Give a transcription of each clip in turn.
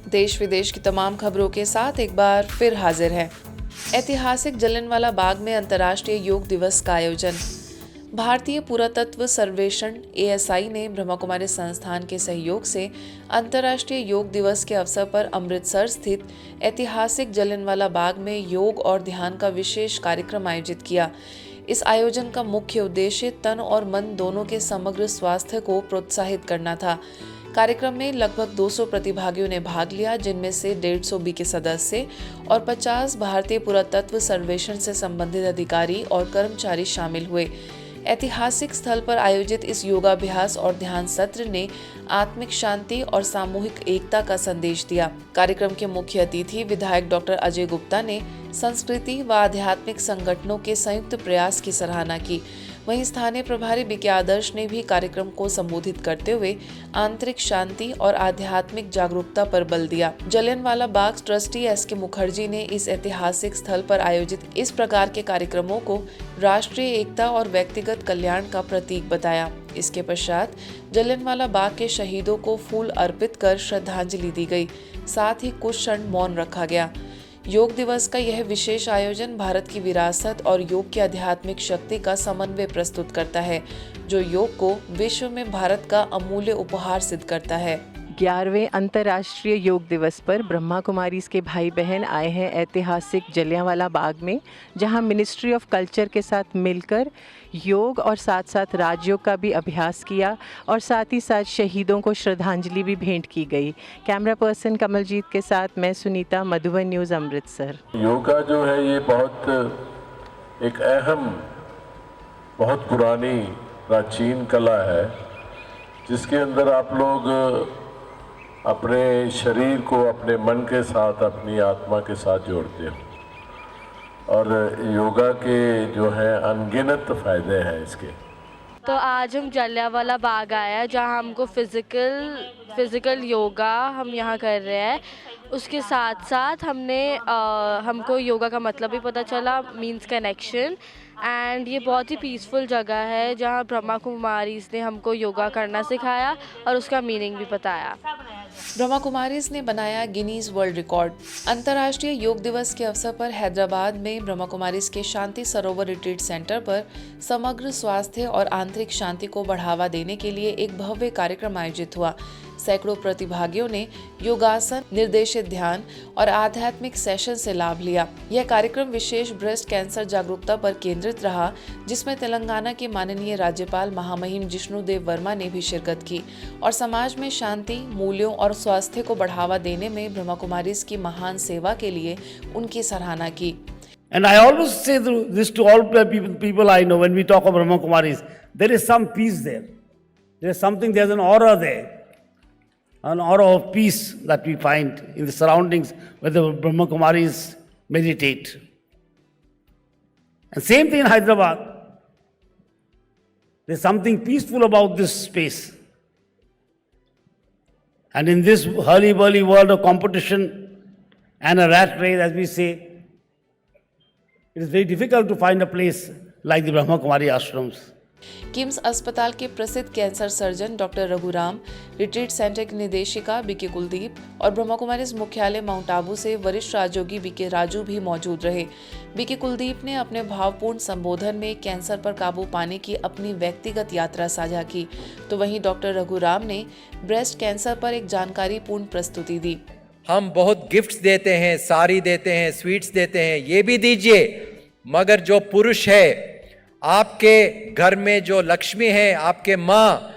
देश विदेश की तमाम खबरों के साथ एक बार फिर हाजिर है। ऐतिहासिक जलियांवाला बाग में अंतर्राष्ट्रीय योग दिवस का आयोजन। भारतीय पुरातत्व सर्वेक्षण ASI ने ब्रह्मा कुमारी संस्थान के सहयोग से अंतर्राष्ट्रीय योग दिवस के अवसर पर अमृतसर स्थित ऐतिहासिक जलियांवाला बाग में योग और ध्यान का विशेष कार्यक्रम आयोजित किया। इस आयोजन का मुख्य उद्देश्य तन और मन दोनों के समग्र स्वास्थ्य को प्रोत्साहित करना था। कार्यक्रम में लगभग 200 प्रतिभागियों ने भाग लिया, जिनमें से 150 बी के सदस्य और 50 भारतीय पुरातत्व सर्वेक्षण से संबंधित अधिकारी और कर्मचारी शामिल हुए। ऐतिहासिक स्थल पर आयोजित इस योगाभ्यास और ध्यान सत्र ने आत्मिक शांति और सामूहिक एकता का संदेश दिया। कार्यक्रम के मुख्य अतिथि विधायक डॉक्टर अजय गुप्ता ने संस्कृति व आध्यात्मिक संगठनों के संयुक्त प्रयास की सराहना की। वहीं स्थानीय प्रभारी बीके आदर्श ने भी कार्यक्रम को संबोधित करते हुए आंतरिक शांति और आध्यात्मिक जागरूकता पर बल दिया। जलियांवाला बाग ट्रस्टी SK मुखर्जी ने इस ऐतिहासिक स्थल पर आयोजित इस प्रकार के कार्यक्रमों को राष्ट्रीय एकता और व्यक्तिगत कल्याण का प्रतीक बताया। इसके पश्चात जलियांवाला बाग के शहीदों को फूल अर्पित कर श्रद्धांजलि दी गई। साथ ही कुछ क्षण मौन रखा गया। योग दिवस का यह विशेष आयोजन भारत की विरासत और योग की आध्यात्मिक शक्ति का समन्वय प्रस्तुत करता है, जो योग को विश्व में भारत का अमूल्य उपहार सिद्ध करता है। 11वें अंतर्राष्ट्रीय योग दिवस पर ब्रह्मा कुमारीज के भाई बहन आए हैं ऐतिहासिक जलियांवाला बाग में, जहां मिनिस्ट्री ऑफ कल्चर के साथ मिलकर योग और साथ साथ राजयोग का भी अभ्यास किया और साथ ही साथ शहीदों को श्रद्धांजलि भी भेंट की गई। कैमरा पर्सन कमलजीत के साथ मैं सुनीता, मधुबन न्यूज़, अमृतसर। योगा जो है ये बहुत एक अहम, बहुत पुरानी प्राचीन कला है, जिसके अंदर आप लोग अपने शरीर को अपने मन के साथ, अपनी आत्मा के साथ जोड़ते हो और योगा के जो है अनगिनत फायदे हैं इसके। तो आज हम जलियांवाला बाग आए हैं, जहाँ हमको फिज़िकल योगा हम यहाँ कर रहे हैं। उसके साथ साथ हमको योगा का मतलब भी पता चला, मीन्स कनेक्शन। एंड ये बहुत ही पीसफुल जगह है, जहाँ ब्रह्मा कुमारीज ने हमको योगा करना सिखाया और उसका मीनिंग भी बताया। ब्रह्मा कुमारीज ने बनाया गिनीज वर्ल्ड रिकॉर्ड। अंतर्राष्ट्रीय योग दिवस के अवसर पर हैदराबाद में ब्रह्मा कुमारीज के शांति सरोवर रिट्रीट सेंटर पर समग्र स्वास्थ्य और आंतरिक शांति को बढ़ावा देने के लिए एक भव्य कार्यक्रम आयोजित हुआ। सैकड़ों प्रतिभागियों ने योगासन, निर्देशित ध्यान और आध्यात्मिक सेशन से लाभ लिया। यह कार्यक्रम विशेष ब्रेस्ट कैंसर जागरूकता पर केंद्रित रहा, जिसमें तेलंगाना के माननीय राज्यपाल महामहिम जिष्णुदेव वर्मा ने भी शिरकत की और समाज में शांति, मूल्यों और स्वास्थ्य को बढ़ावा देने में ब्रह्मा कुमारीज की महान सेवा के लिए उनकी सराहना की। And I always say this to all people I know when we talk of Brahma Kumaris, there is some peace there. There's an aura there. An aura of peace that we find in the surroundings where the Brahma Kumaris meditate. And same thing in Hyderabad. There's something peaceful about this space. And in this hurly-burly world of competition and a rat race, as we say, it is very difficult to find a place like the Brahma Kumari ashrams. KIMS अस्पताल के प्रसिद्ध cancer surgeon doctor Raghuram, retreat centre की निदेशिका BK Kuldeep और ब्रह्मा कुमारीज मुख्यालय mount Abu से वरिष्ठ राजयोगी BK Raju भी मौजूद रहे। बीके कुलदीप ने अपने भावपूर्ण संबोधन में कैंसर पर काबू पाने की अपनी व्यक्तिगत यात्रा साझा की, तो वहीं डॉक्टर रघुराम ने ब्रेस्ट कैंसर पर एक जानकारी पूर्ण प्रस्तुति दी। हम बहुत गिफ्ट्स देते हैं, साड़ी देते हैं, स्वीट्स देते हैं, ये भी दीजिए, मगर जो पुरुष है, आपके घर में जो लक्ष्मी है, आपके माँ,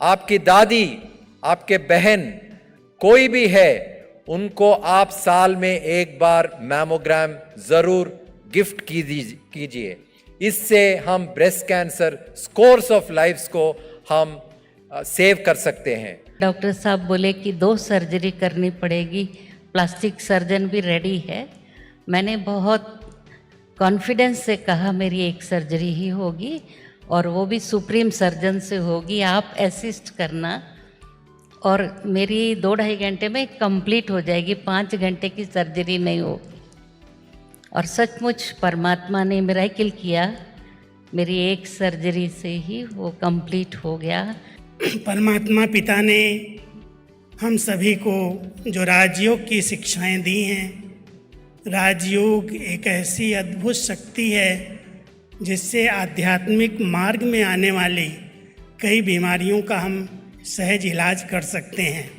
आपकी दादी, आपके बहन, कोई भी है, उनको आप साल में एक बार मैमोग्राम जरूर गिफ्ट कीजिए। इससे हम breast cancer scores of lifes को हम सेव कर सकते हैं। डॉक्टर साहब बोले कि 2 सर्जरी करनी पड़ेगी, प्लास्टिक सर्जन भी रेडी है। मैंने बहुत कॉन्फिडेंस से कहा मेरी 1 सर्जरी ही होगी और वो भी सुप्रीम सर्जन से होगी, आप असिस्ट करना और मेरी 2-2.5 घंटे में कंप्लीट हो जाएगी, 5 घंटे की सर्जरी नहीं होगी। और सचमुच परमात्मा ने मिरेकल किया, मेरी 1 सर्जरी से ही वो कंप्लीट हो गया। परमात्मा पिता ने हम सभी को जो राजयोग की शिक्षाएं दी हैं, राजयोग एक ऐसी अद्भुत शक्ति है जिससे आध्यात्मिक मार्ग में आने वाली कई बीमारियों का हम सहज इलाज कर सकते हैं।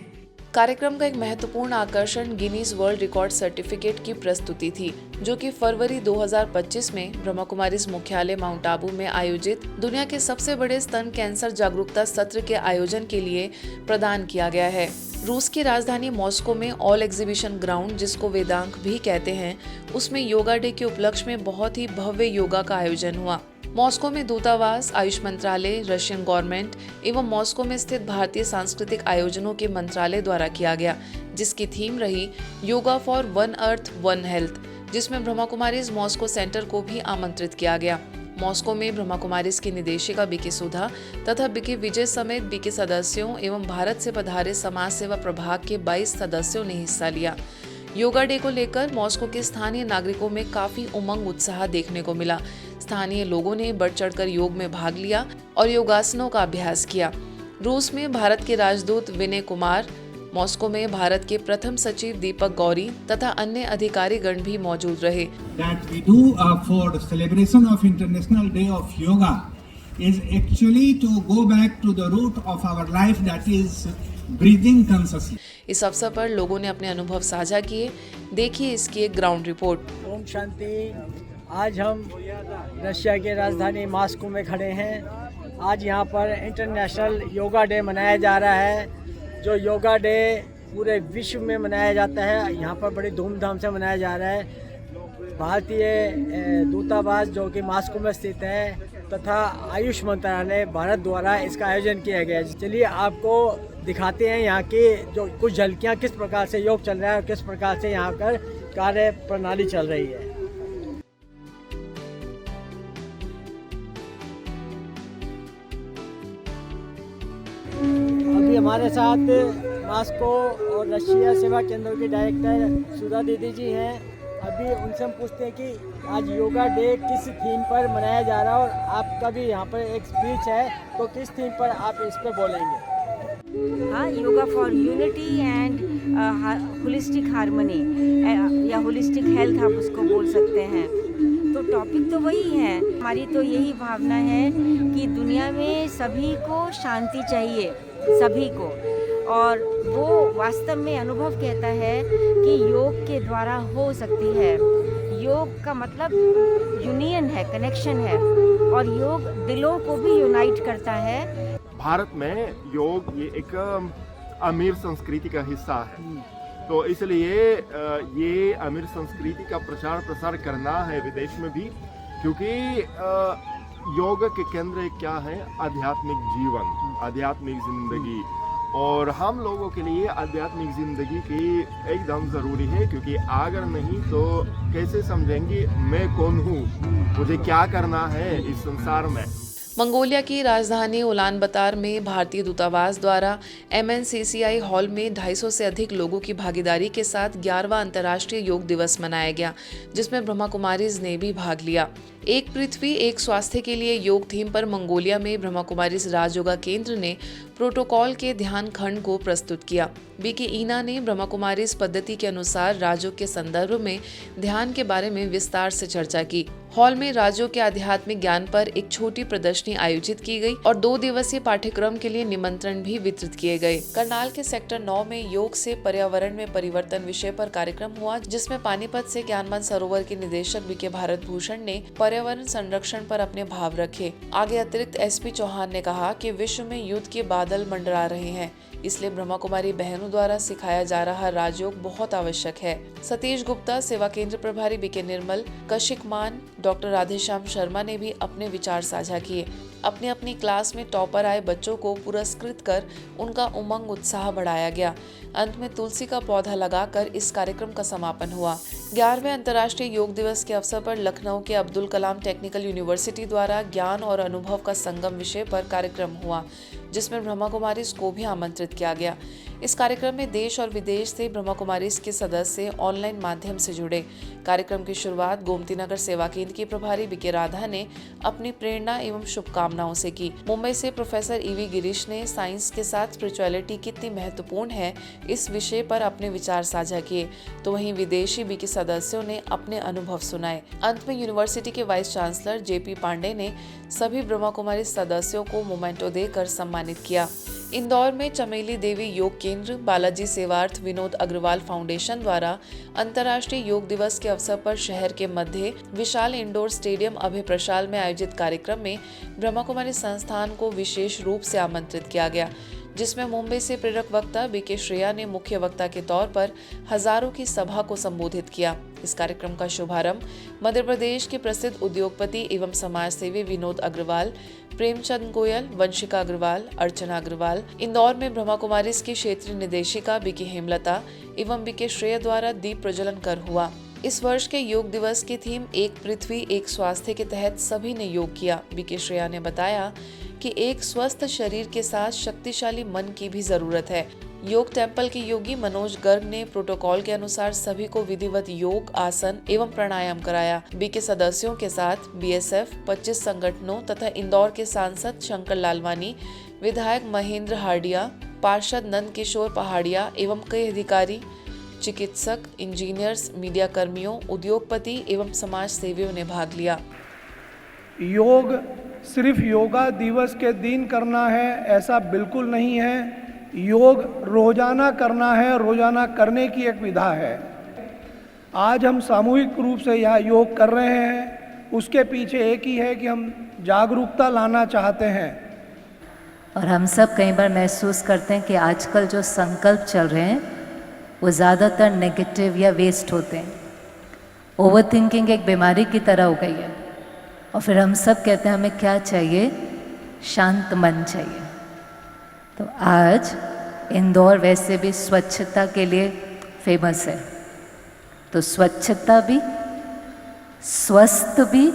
कार्यक्रम का एक महत्वपूर्ण आकर्षण गिनीज वर्ल्ड रिकॉर्ड सर्टिफिकेट की प्रस्तुति थी, जो कि फरवरी 2025 में ब्रह्मा कुमारीज मुख्यालय माउंट आबू में आयोजित दुनिया के सबसे बड़े स्तन कैंसर जागरूकता सत्र के आयोजन के लिए प्रदान किया गया है। रूस की राजधानी मॉस्को में ऑल एग्जीबिशन ग्राउंड, जिसको वेदांक भी कहते हैं, उसमें योगा डे के उपलक्ष्य में बहुत ही भव्य योगा का आयोजन हुआ। मॉस्को में दूतावास, आयुष मंत्रालय, रशियन गवर्नमेंट एवं मॉस्को में स्थित भारतीय सांस्कृतिक आयोजनों के मंत्रालय द्वारा किया गया, जिसकी थीम रही yoga for one earth one health, जिसमें ब्रह्मा कुमारीज मॉस्को सेंटर को भी आमंत्रित किया गया। मॉस्को में ब्रह्मा कुमारीज की निदेशिका बीके सुधा तथा बीके विजय समेत बीके सदस्यों एवं भारत से पधारे समाज सेवा प्रभाग के 22 सदस्यों ने हिस्सा लिया। योगा डे को लेकर मॉस्को के स्थानीय नागरिकों में काफी उमंग उत्साह देखने को मिला। स्थानीय लोगों ने बढ़ चढ़कर योग में भाग लिया और योगासनों का अभ्यास किया। रूस में भारत के राजदूत विनय कुमार, मॉस्को में भारत के प्रथम सचिव दीपक गौरी तथा अन्य अधिकारीगण भी मौजूद रहे। That we do for the celebration of International Day of Yoga is actually to go back to the root of our life, that is breathing consciously. इस अवसर पर लोगों ने अपने अनुभव साझा किए। देखिए इसकी एक ग्राउंड रिपोर्ट। ओम शांति। आज हम रशिया के राजधानी मॉस्को में खड़े हैं। आज यहाँ पर इंटरनेशनल योगा डे मनाया जा रहा है। जो योगा डे पूरे विश्व में मनाया जाता है, यहाँ पर बड़ी धूमधाम से मनाया जा रहा है। भारतीय दूतावास जो कि मॉस्को में स्थित है तथा आयुष मंत्रालय भारत द्वारा इसका आयोजन किया गया है। चलिए आपको दिखाते हैं यहाँ की जो कुछ झलकियाँ, किस प्रकार से योग चल रहा है और किस प्रकार से यहाँ पर कार्य प्रणाली चल रही है। अभी हमारे साथ मॉस्को और रशिया सेवा केंद्र के डायरेक्टर सुधा दीदी जी हैं। अभी उनसे हम पूछते हैं कि आज योगा डे किस थीम पर मनाया जा रहा है और आपका भी यहाँ पर एक स्पीच है, तो किस थीम पर आप इस पर बोलेंगे? हाँ, yoga for unity and holistic harmony या होलिस्टिक हेल्थ आप उसको बोल सकते हैं। तो टॉपिक तो वही है। हमारी तो यही भावना है कि दुनिया में सभी को शांति चाहिए, सभी को, और वो वास्तव में अनुभव कहता है कि योग के द्वारा हो सकती है। योग का मतलब यूनियन है, कनेक्शन है, और योग दिलों को भी यूनाइट करता है। भारत में योग ये एक अमीर संस्कृति का हिस्सा है, तो इसलिए ये अमीर संस्कृति का प्रचार प्रसार करना है विदेश में भी, क्योंकि योग के केंद्र क्या है? आध्यात्मिक जीवन, आध्यात्मिक जिंदगी, और हम लोगों के लिए आध्यात्मिक जिंदगी की एकदम ज़रूरी है, क्योंकि अगर नहीं तो कैसे समझेंगे मैं कौन हूँ, मुझे क्या करना है इस संसार में। मंगोलिया की राजधानी उलानबतार में भारतीय दूतावास द्वारा MNCCI हॉल में 250 से अधिक लोगों की भागीदारी के साथ 11वां अंतर्राष्ट्रीय योग दिवस मनाया गया, जिसमें ब्रह्मा कुमारीज ने भी भाग लिया। एक पृथ्वी एक स्वास्थ्य के लिए योग थीम पर मंगोलिया में ब्रह्मा कुमारीज राजयोगा केंद्र ने प्रोटोकॉल के ध्यान खंड को प्रस्तुत किया। बीके ईना ने ब्रह्मा कुमारीज पद्धति के अनुसार राजयोग के संदर्भ में ध्यान के बारे में विस्तार से चर्चा की। हॉल में राजयोग के आध्यात्मिक ज्ञान पर एक छोटी प्रदर्शनी आयोजित की गई और 2 दिवसीय पाठ्यक्रम के लिए निमंत्रण भी वितरित किए गए। करनाल के सेक्टर 9 में योग से पर्यावरण में परिवर्तन विषय पर कार्यक्रम हुआ, जिसमें पानीपत से ज्ञानमन सरोवर के निदेशक बीके भारत भूषण ने पर्यावरण संरक्षण पर अपने भाव रखे। आगे अतिरिक्त SP चौहान ने कहा कि विश्व में युद्ध के बादल मंडरा रहे हैं, इसलिए ब्रह्मा कुमारी बहनों द्वारा सिखाया जा रहा राजयोग बहुत आवश्यक है। सतीश गुप्ता, सेवा केंद्र प्रभारी बीके निर्मल, कशिक मान, डॉक्टर राधेश्याम शर्मा ने भी अपने विचार साझा किए। अपनी अपनी क्लास में टॉपर आए बच्चों को पुरस्कृत कर उनका उमंग उत्साह बढ़ाया गया। अंत में तुलसी का पौधा लगाकर इस कार्यक्रम का समापन हुआ। 11वें अंतर्राष्ट्रीय योग दिवस के अवसर पर लखनऊ के अब्दुल कलाम टेक्निकल यूनिवर्सिटी द्वारा ज्ञान और अनुभव का संगम विषय पर कार्यक्रम हुआ, जिसमें ब्रह्मा कुमारीज को भी आमंत्रित किया गया। इस कार्यक्रम में देश और विदेश से ब्रह्मा कुमारीज के सदस्य ऑनलाइन माध्यम से जुड़े। कार्यक्रम की शुरुआत गोमती नगर सेवा केंद्र की प्रभारी बीके राधा ने अपनी प्रेरणा एवं शुभकामनाओं से की। मुंबई से प्रोफेसर ईवी गिरीश ने साइंस के साथ स्पिरिचुअलिटी कितनी महत्वपूर्ण है इस विषय पर अपने विचार साझा किए, तो वहीं विदेशी बीके सदस्यों ने अपने अनुभव सुनाए। अंत में यूनिवर्सिटी के वाइस चांसलर जेपी पांडे ने सभी ब्रह्मा कुमारी सदस्यों को मोमेंटो देकर सम्मानित किया। इंदौर में चमेली देवी योग केंद्र, बालाजी सेवार्थ विनोद अग्रवाल फाउंडेशन द्वारा अंतर्राष्ट्रीय योग दिवस के अवसर पर शहर के मध्य विशाल इंडोर स्टेडियम अभय प्रशाल में आयोजित कार्यक्रम में ब्रह्मा कुमारी संस्थान को विशेष रूप से आमंत्रित किया गया, जिसमें मुंबई से प्रेरक वक्ता बीके श्रेया ने मुख्य वक्ता के तौर पर हजारों की सभा को संबोधित किया। इस कार्यक्रम का शुभारंभ मध्य प्रदेश के प्रसिद्ध उद्योगपति एवं समाज सेवी विनोद अग्रवाल, प्रेमचंद गोयल, वंशिका अग्रवाल, अर्चना अग्रवाल, इंदौर में ब्रह्मा कुमारीज की क्षेत्रीय निदेशिका बीके हेमलता एवं बीके श्रेया द्वारा दीप प्रज्वलन कर हुआ। इस वर्ष के योग दिवस की थीम एक पृथ्वी एक स्वास्थ्य के तहत सभी ने योग किया। बीके श्रेया ने बताया कि एक स्वस्थ शरीर के साथ शक्तिशाली मन की भी जरूरत है। योग टेम्पल के योगी मनोज गर्ग ने प्रोटोकॉल के अनुसार सभी को विधिवत योग, आसन एवं प्राणायाम कराया। बीके सदस्यों के साथ बीएसएफ, 25 संगठनों तथा इंदौर के सांसद शंकर लालवानी, विधायक महेंद्र हार्डिया, पार्षद नंद किशोर पहाड़िया एवं कई अधिकारी, चिकित्सक, इंजीनियर्स, मीडिया कर्मियों, उद्योगपति एवं समाज सेवियों ने भाग लिया। योग सिर्फ योगा दिवस के दिन करना है ऐसा बिल्कुल नहीं है। योग रोजाना करना है, रोजाना करने की एक विधा है। आज हम सामूहिक रूप से यह योग कर रहे हैं, उसके पीछे एक ही है कि हम जागरूकता लाना चाहते हैं। और हम सब कई बार महसूस करते हैं कि आजकल जो संकल्प चल रहे हैं वो ज़्यादातर नेगेटिव या वेस्ट होते हैं। ओवर थिंकिंग एक बीमारी की तरह हो गई है और फिर हम सब कहते हैं हमें क्या चाहिए, शांत मन चाहिए। तो आज इंदौर वैसे भी स्वच्छता के लिए फेमस है, तो स्वच्छता भी, स्वस्थ भी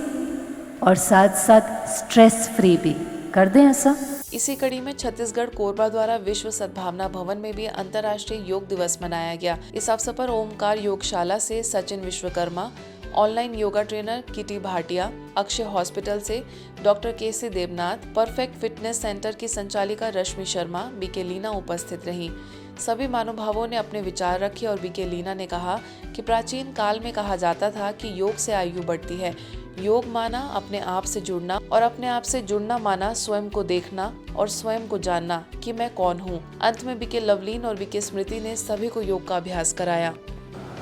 और साथ साथ स्ट्रेस फ्री भी कर दें ऐसा। इसी कड़ी में छत्तीसगढ़ कोरबा द्वारा विश्व सद्भावना भवन में भी अंतर्राष्ट्रीय योग दिवस मनाया गया। इस अवसर पर ओमकार योगशाला से Sachin Vishwakarma, online yoga trainer kitty Bhatia, Akshay hospital से डॉक्टर केसी देवनाथ, परफेक्ट फिटनेस सेंटर की संचालिका रश्मि शर्मा, बीके लीना उपस्थित रहीं। सभी महानुभावों ने अपने विचार रखे और बीके लीना ने कहा कि प्राचीन काल में कहा जाता था कि योग से आयु बढ़ती है। योग माना अपने आप से जुड़ना और अपने आप से जुड़ना माना स्वयं को देखना और स्वयं को जानना कि मैं कौन हूँ। अंत में बीके लवलीन और बीके स्मृति ने सभी को योग का अभ्यास कराया।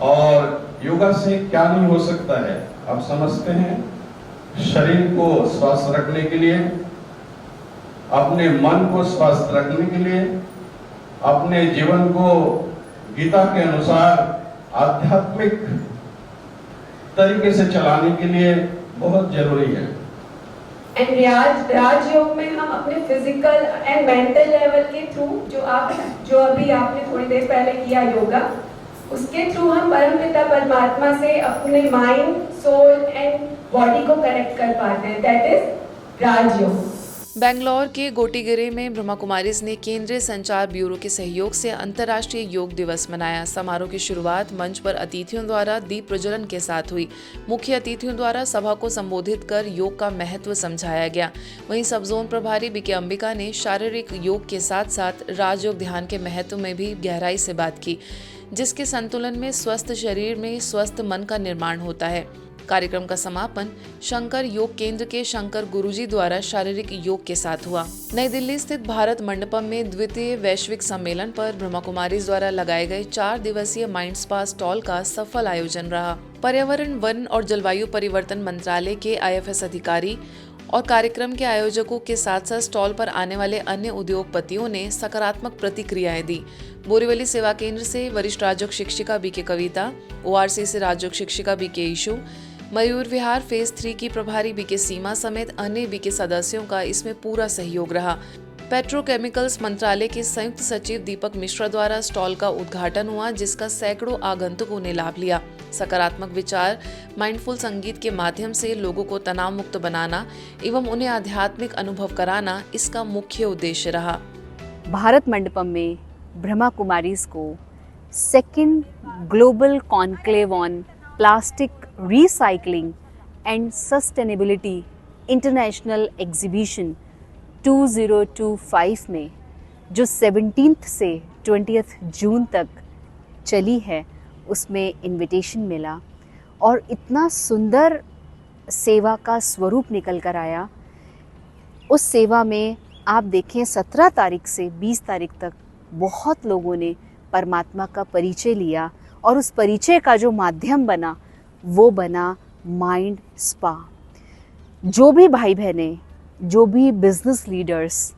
और योगा से क्या नहीं हो सकता है आप समझते हैं। शरीर को स्वस्थ रखने के लिए, अपने मन को स्वस्थ रखने के लिए, अपने जीवन को गीता के अनुसार आध्यात्मिक तरीके से चलाने के लिए बहुत जरूरी है। एंड राजयोग में हम अपने फिजिकल एंड मेंटल लेवल के थ्रू जो अभी आपने थोड़ी देर पहले किया योगा, उसके थ्रू हम परमपिता परमात्मा से अपने माइंड, सोल एंड बॉडी को कनेक्ट कर पाते हैं। दैट इज राजयोग। बेंगलोर के गोटीगिरी में ब्रह्मा कुमारीज ने केंद्रीय संचार ब्यूरो के सहयोग से अंतर्राष्ट्रीय योग दिवस मनाया। समारोह की शुरुआत मंच पर अतिथियों द्वारा दीप प्रज्वलन के साथ हुई। मुख्य अतिथियों द्वारा सभा को संबोधित कर योग का महत्व समझाया गया। वहीं सब जोन प्रभारी बीके अंबिका ने शारीरिक योग के साथ साथ राजयोग ध्यान के महत्व में भी गहराई से बात की, जिसके संतुलन में स्वस्थ शरीर में स्वस्थ मन का निर्माण होता है। कार्यक्रम का समापन शंकर योग केंद्र के शंकर गुरुजी द्वारा शारीरिक योग के साथ हुआ। नई दिल्ली स्थित भारत मंडपम में द्वितीय वैश्विक सम्मेलन पर ब्रह्मा कुमारीज द्वारा लगाए गए 4 दिवसीय माइंड स्पा स्टॉल का सफल आयोजन रहा। पर्यावरण, वन और जलवायु परिवर्तन मंत्रालय के IFS अधिकारी और कार्यक्रम के आयोजकों के साथ साथ स्टॉल पर आने वाले अन्य उद्योगपतियों ने सकारात्मक प्रतिक्रियाएं दी। बोरीवली सेवा केंद्र से वरिष्ठ राजयोग शिक्षिका बीके कविता, ORC से राजयोग शिक्षिका BK issue, Mayur Vihar phase 3 की प्रभारी बीके सीमा समेत अन्य बीके सदस्यों का इसमें पूरा सहयोग रहा। पेट्रोकेमिकल्स मंत्रालय के संयुक्त सचिव दीपक मिश्रा द्वारा स्टॉल का उद्घाटन हुआ, जिसका सैकड़ों आगंतुकों ने लाभ लिया। सकारात्मक विचार, माइंडफुल संगीत के माध्यम से लोगों को तनाव मुक्त बनाना एवं उन्हें आध्यात्मिक अनुभव कराना इसका मुख्य उद्देश्य रहा। भारत मंडपम में ब्रह्मा कुमारीज को second global conclave on plastic recycling and sustainability international exhibition 2025 में जो 17 से 20 जून तक चली है, उसमें इनविटेशन मिला और इतना सुंदर सेवा का स्वरूप निकल कर आया। उस सेवा में आप देखें 17 तारीख से 20 तारीख तक बहुत लोगों ने परमात्मा का परिचय लिया और उस परिचय का जो माध्यम बना वो बना माइंड स्पा। जो भी भाई बहनें, जो भी बिजनेस लीडर्स,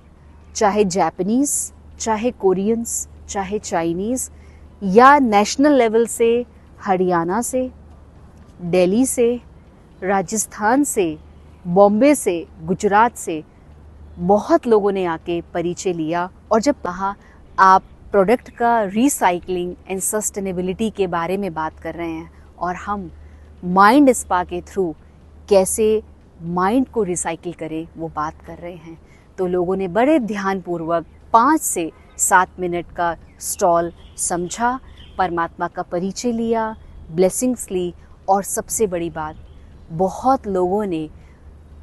चाहे जापानीज़, चाहे कोरियंस, चाहे चाइनीज़ या नेशनल लेवल से हरियाणा से, दिल्ली से, राजस्थान से, बॉम्बे से, गुजरात से बहुत लोगों ने आके परिचय लिया। और जब कहा आप प्रोडक्ट का रिसाइकलिंग एंड सस्टेनेबिलिटी के बारे में बात कर रहे हैं और हम माइंड स्पा के थ्रू कैसे माइंड को रिसाइकिल करें वो बात कर रहे हैं, तो लोगों ने बड़े ध्यानपूर्वक 5 से 7 मिनट का स्टॉल समझा, परमात्मा का परिचय लिया, ब्लेसिंग्स ली और सबसे बड़ी बात, बहुत लोगों ने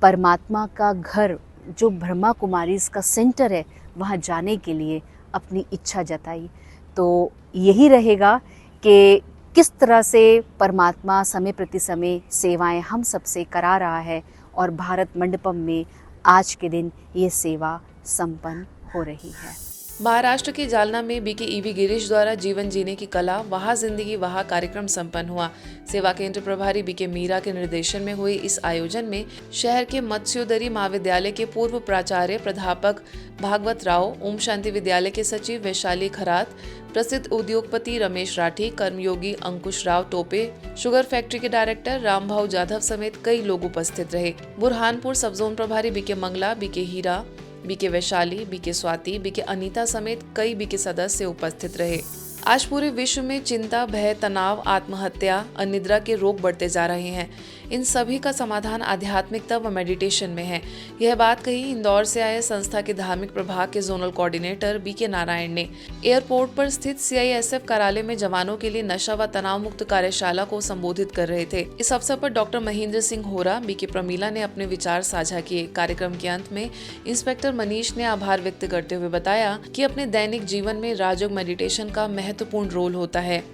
परमात्मा का घर जो ब्रह्मा कुमारीज़ का सेंटर है वहाँ जाने के लिए अपनी इच्छा जताई। तो यही रहेगा कि किस तरह से परमात्मा समय प्रति समय सेवाएं हम सबसे करा रहा है और भारत मंडपम में आज के दिन ये सेवा संपन्न हो रही है। महाराष्ट्र के जालना में बीके ईवी गिरीश द्वारा जीवन जीने की कला वहाँ जिंदगी वहाँ कार्यक्रम संपन्न हुआ। सेवा केंद्र प्रभारी बीके मीरा के निर्देशन में हुए इस आयोजन में शहर के मत्स्योदरी महाविद्यालय के पूर्व प्राचार्य प्राध्यापक भागवत राव, ओम शांति विद्यालय के सचिव वैशाली खरात, प्रसिद्ध उद्योगपति रमेश राठी, कर्मयोगी अंकुश राव टोपे, शुगर फैक्ट्री के डायरेक्टर रामभाऊ जाधव समेत कई लोग उपस्थित रहे। बुरहानपुर सब जोन प्रभारी BK Mangala, BK Heera, BK Vaishali, BK Swati, BK Anita समेत कई बीके सदस्य उपस्थित रहे। आज पूरे विश्व में चिंता, भय, तनाव, आत्महत्या, अनिद्रा के रोग बढ़ते जा रहे हैं। इन सभी का समाधान आध्यात्मिकता व मेडिटेशन में है। यह बात कही इंदौर से आए संस्था के धार्मिक प्रभाग के जोनल कोऑर्डिनेटर बीके नारायण ने। एयरपोर्ट पर स्थित CISF कार्यालय में जवानों के लिए नशा व तनाव मुक्त कार्यशाला को संबोधित कर रहे थे। इस अवसर पर डॉक्टर महेंद्र सिंह होरा, बीके प्रमीला ने अपने विचार साझा किए। कार्यक्रम के अंत में इंस्पेक्टर मनीष ने आभार व्यक्त करते हुए बताया कि अपने दैनिक जीवन में राजयोग मेडिटेशन का महत्वपूर्ण रोल होता है।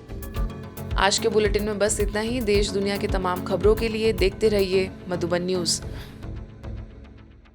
आज के बुलेटिन में बस इतना ही। देश दुनिया की तमाम खबरों के लिए देखते रहिए मधुबन न्यूज।